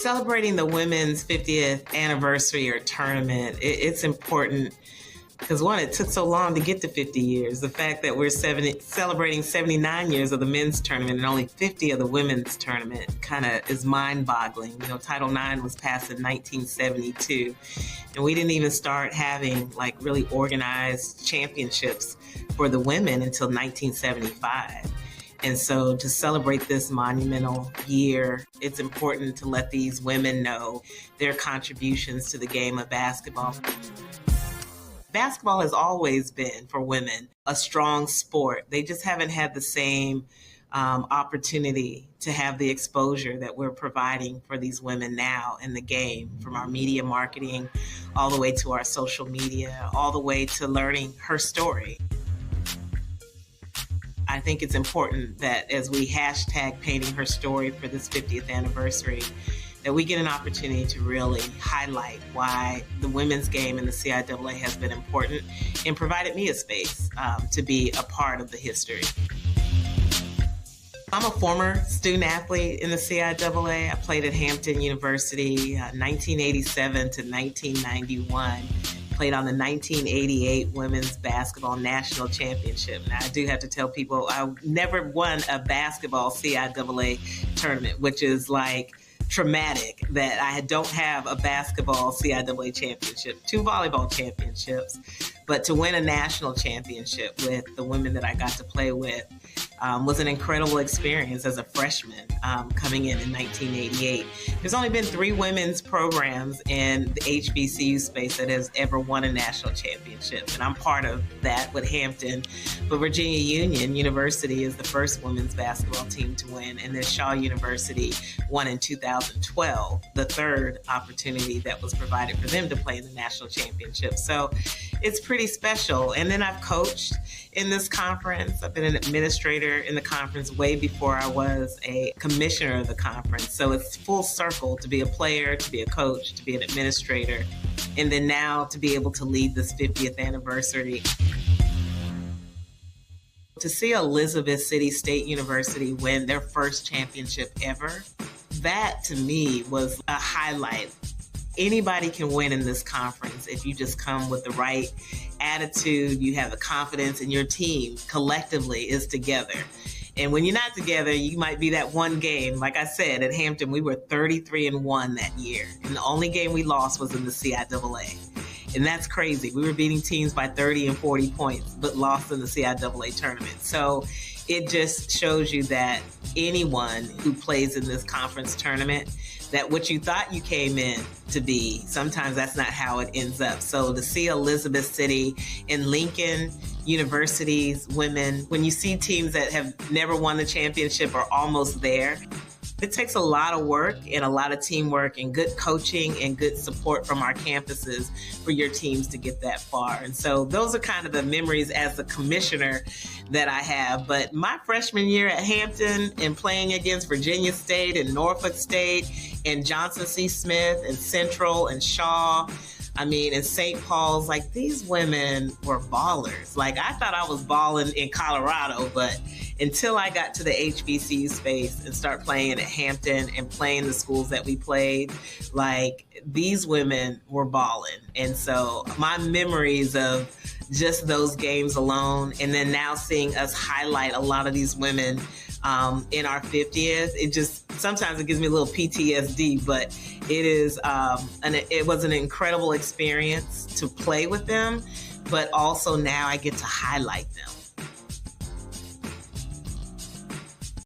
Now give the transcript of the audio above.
Celebrating the women's 50th anniversary or tournament, it's important because one, it took so long to get to 50 years. The fact that we're celebrating 79 years of the men's tournament and only 50 of the women's tournament kind of is mind-boggling. You know, Title IX was passed in 1972, and we didn't even start having like really organized championships for the women until 1975. And so to celebrate this monumental year, it's important to let these women know their contributions to the game of basketball. Basketball has always been, for women, a strong sport. They just haven't had the same opportunity to have the exposure that we're providing for these women now in the game, from our media marketing all the way to our social media, all the way to learning her story. I think it's important that as we hashtag painting her story for this 50th anniversary, that we get an opportunity to really highlight why the women's game in the CIAA has been important and provided me a space to be a part of the history. I'm a former student athlete in the CIAA. I played at Hampton University 1987 to 1991. Played on the 1988 Women's Basketball National Championship. Now, I do have to tell people I never won a basketball CIAA tournament, which is like traumatic that I don't have a basketball CIAA championship, 2 volleyball championships, but to win a national championship with the women that I got to play with was an incredible experience as a freshman coming in 1988. There's only been 3 women's programs in the HBCU space that has ever won a national championship, and I'm part of that with Hampton. But Virginia Union University is the first women's basketball team to win, and then Shaw University won in 2012, the third opportunity that was provided for them to play in the national championship. So it's pretty special. And then I've coached in this conference. I've been an administrator in the conference way before I was a commissioner of the conference. So it's full circle to be a player, to be a coach, to be an administrator, and then now to be able to lead this 50th anniversary. To see Elizabeth City State University win their first championship ever, that to me was a highlight. Anybody can win in this conference if you just come with the right attitude, you have the confidence, and your team collectively is together. And when you're not together, you might be that one game. Like I said, at Hampton, we were 33-1 that year. And the only game we lost was in the CIAA. And that's crazy. We were beating teams by 30 and 40 points, but lost in the CIAA tournament. So it just shows you that anyone who plays in this conference tournament, that what you thought you came in to be, sometimes that's not how it ends up. So to see Elizabeth City and Lincoln University's women, when you see teams that have never won the championship or almost there, it takes a lot of work and a lot of teamwork and good coaching and good support from our campuses for your teams to get that far. And so those are kind of the memories as the commissioner that I have. But my freshman year at Hampton and playing against Virginia State and Norfolk State and Johnson C. Smith and Central and Shaw, and St. Paul's, like, these women were ballers. Like, I thought I was balling in Colorado, but until I got to the HBCU space and start playing at Hampton and playing the schools that we played, like, these women were balling. And so my memories of just those games alone, and then now seeing us highlight a lot of these women in our 50th, sometimes it gives me a little PTSD, but it was an incredible experience to play with them, but also now I get to highlight them.